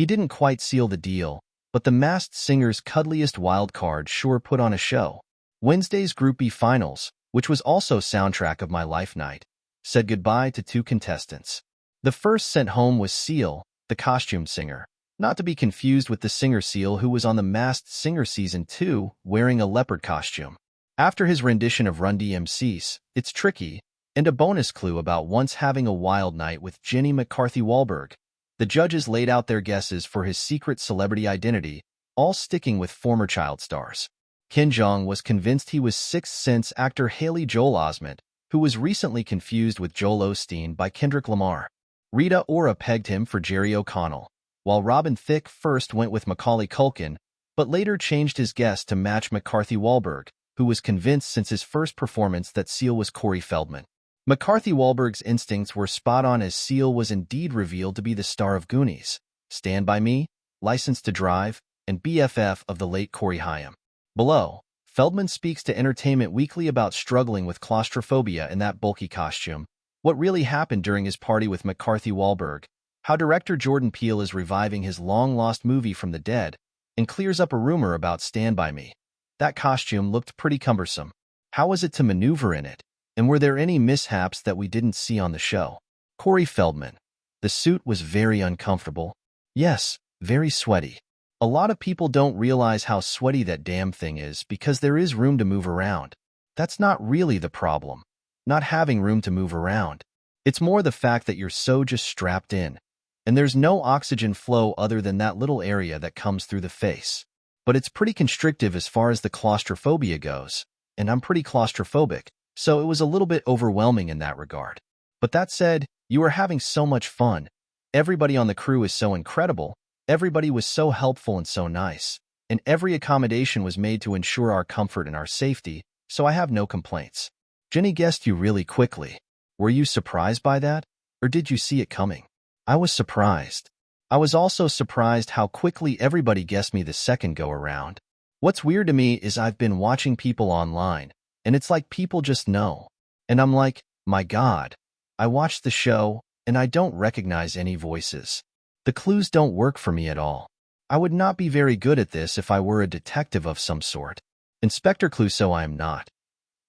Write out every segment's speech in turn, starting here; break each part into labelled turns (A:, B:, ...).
A: He didn't quite seal the deal, but the Masked Singer's cuddliest wild card sure put on a show. Wednesday's Group B finals, which was also soundtrack of my life night, said goodbye to two contestants. The first sent home was Seal, the costume singer, not to be confused with the singer Seal who was on The Masked Singer Season 2 wearing a leopard costume. After his rendition of Run DMC's It's Tricky, and a bonus clue about once having a wild night with Jenny McCarthy-Wahlberg, the judges laid out their guesses for his secret celebrity identity, all sticking with former child stars. Ken Jeong was convinced he was Sixth Sense actor Haley Joel Osment, who was recently confused with Joel Osteen by Kendrick Lamar. Rita Ora pegged him for Jerry O'Connell, while Robin Thicke first went with Macaulay Culkin, but later changed his guess to match McCarthy-Wahlberg, who was convinced since his first performance that Seal was Corey Feldman. McCarthy-Wahlberg's instincts were spot on as Seal was indeed revealed to be the star of Goonies, Stand By Me, License to Drive, and BFF of the late Corey Haim. Below, Feldman speaks to Entertainment Weekly about struggling with claustrophobia in that bulky costume, what really happened during his party with McCarthy-Wahlberg, how director Jordan Peele is reviving his long-lost movie from the dead, and clears up a rumor about Stand By Me. That costume looked pretty cumbersome. How was it to maneuver in it? And were there any mishaps that we didn't see on the show? Corey Feldman. The suit was very uncomfortable. Yes, very sweaty. A lot of people don't realize how sweaty that damn thing is because there is room to move around. That's not really the problem. Not having room to move around. It's more the fact that you're so just strapped in. And there's no oxygen flow other than that little area that comes through the face. But it's pretty constrictive as far as the claustrophobia goes, and I'm pretty claustrophobic, so it was a little bit overwhelming in that regard. But that said, you are having so much fun. Everybody on the crew is so incredible, everybody was so helpful and so nice, and every accommodation was made to ensure our comfort and our safety, so I have no complaints. Jenny guessed you really quickly. Were you surprised by that, or did you see it coming? I was surprised. I was also surprised how quickly everybody guessed me the second go-around. What's weird to me is I've been watching people online, and it's like people just know. And I'm like, my God, I watched the show, and I don't recognize any voices. The clues don't work for me at all. I would not be very good at this if I were a detective of some sort. Inspector Clouseau I am not.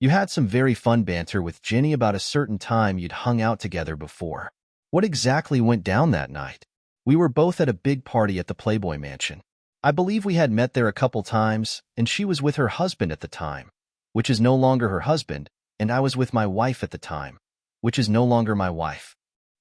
A: You had some very fun banter with Jenny about a certain time you'd hung out together before. What exactly went down that night? We were both at a big party at the Playboy Mansion. I believe we had met there a couple times, and she was with her husband at the time, which is no longer her husband, and I was with my wife at the time, which is no longer my wife.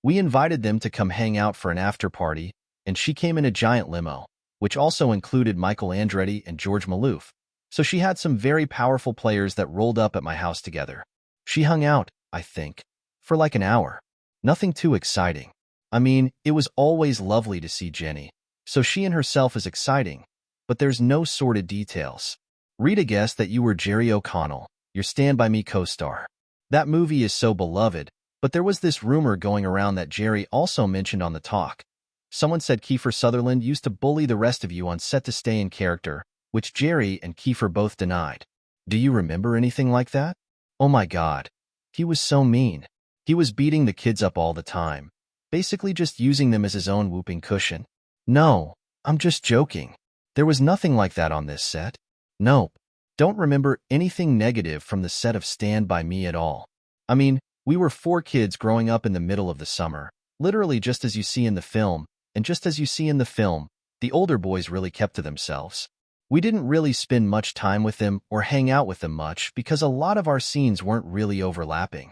A: We invited them to come hang out for an after-party, and she came in a giant limo, which also included Michael Andretti and George Maloof, so she had some very powerful players that rolled up at my house together. She hung out, I think, for like an hour. Nothing too exciting. I mean, it was always lovely to see Jenny, so she and herself is exciting, but there's no sordid details. Rita guessed that you were Jerry O'Connell, your Stand By Me co-star. That movie is so beloved, but there was this rumor going around that Jerry also mentioned on the talk. Someone said Kiefer Sutherland used to bully the rest of you on set to stay in character, which Jerry and Kiefer both denied. Do you remember anything like that? Oh my God. He was so mean. He was beating the kids up all the time, basically just using them as his own whooping cushion. No, I'm just joking. There was nothing like that on this set. Nope. Don't remember anything negative from the set of Stand By Me at all. I mean, we were 4 kids growing up in the middle of the summer, literally just as you see in the film, and just as you see in the film, the older boys really kept to themselves. We didn't really spend much time with them or hang out with them much because a lot of our scenes weren't really overlapping.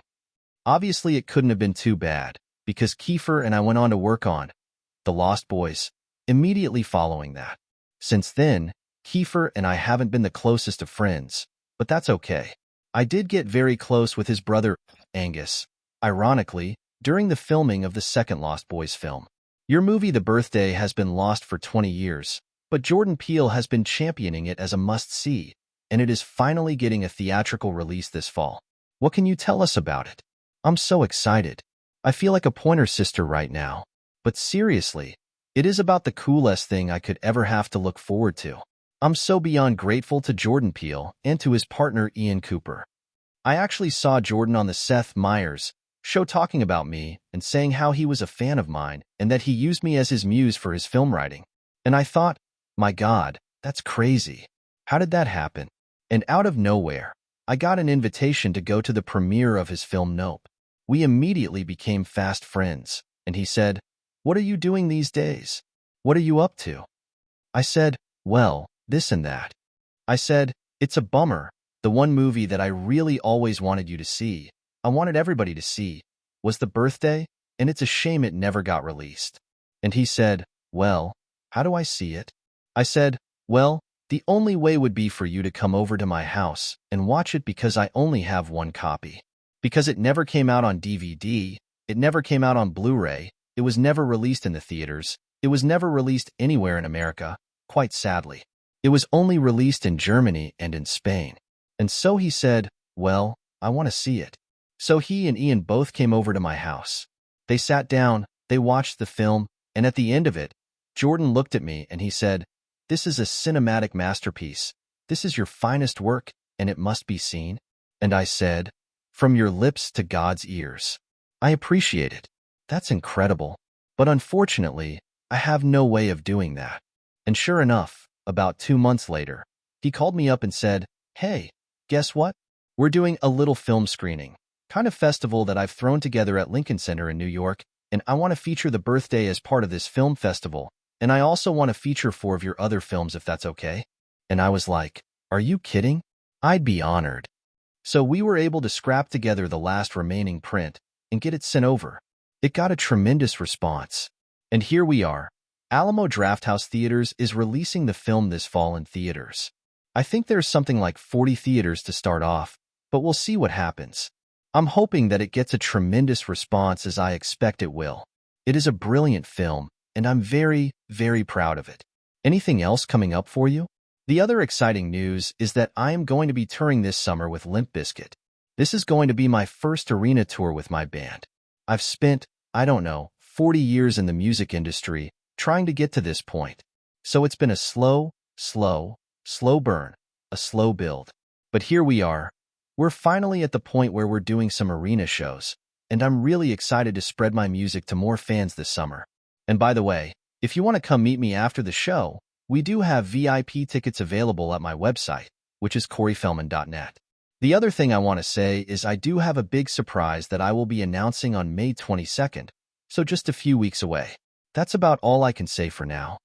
A: Obviously, it couldn't have been too bad, because Kiefer and I went on to work on The Lost Boys immediately following that. Since then, Kiefer and I haven't been the closest of friends, but that's okay. I did get very close with his brother, Angus, ironically, during the filming of the second Lost Boys film. Your movie The Birthday has been lost for 20 years, but Jordan Peele has been championing it as a must-see, and it is finally getting a theatrical release this fall. What can you tell us about it? I'm so excited. I feel like a Pointer Sister right now. But seriously, it is about the coolest thing I could ever have to look forward to. I'm so beyond grateful to Jordan Peele and to his partner Ian Cooper. I actually saw Jordan on the Seth Meyers show talking about me and saying how he was a fan of mine and that he used me as his muse for his film writing. And I thought, my God, that's crazy. How did that happen? And out of nowhere, I got an invitation to go to the premiere of his film Nope. We immediately became fast friends, and he said, "What are you doing these days? What are you up to?" I said, "Well, this and that." I said, "It's a bummer. The one movie that I really always wanted you to see, I wanted everybody to see, was The Birthday, and it's a shame it never got released." And he said, "Well, how do I see it?" I said, "Well, the only way would be for you to come over to my house and watch it because I only have one copy. Because it never came out on DVD, it never came out on Blu-ray, it was never released in the theaters, it was never released anywhere in America, quite sadly. It was only released in Germany and in Spain." And so he said, "Well, I want to see it." So he and Ian both came over to my house. They sat down, they watched the film, and at the end of it, Jordan looked at me and he said, "This is a cinematic masterpiece. This is your finest work, and it must be seen." And I said, "From your lips to God's ears. I appreciate it. That's incredible. But unfortunately, I have no way of doing that." And sure enough, about 2 months later, he called me up and said, "Hey, guess what? We're doing a little film screening, kind of festival that I've thrown together at Lincoln Center in New York, and I want to feature The Birthday as part of this film festival, and I also want to feature 4 of your other films if that's okay." And I was like, "Are you kidding? I'd be honored." So we were able to scrap together the last remaining print and get it sent over. It got a tremendous response. And here we are. Alamo Drafthouse Theaters is releasing the film this fall in theaters. I think there's something like 40 theaters to start off, but we'll see what happens. I'm hoping that it gets a tremendous response as I expect it will. It is a brilliant film, and I'm very, very proud of it. Anything else coming up for you? The other exciting news is that I am going to be touring this summer with Limp Bizkit. This is going to be my first arena tour with my band. I've spent, 40 years in the music industry trying to get to this point. So it's been a slow burn, a slow build. But here we are. We're finally at the point where we're doing some arena shows, and I'm really excited to spread my music to more fans this summer. And by the way, if you want to come meet me after the show, we do have VIP tickets available at my website, which is coreyfelman.net. The other thing I want to say is I do have a big surprise that I will be announcing on May 22nd, so just a few weeks away. That's about all I can say for now.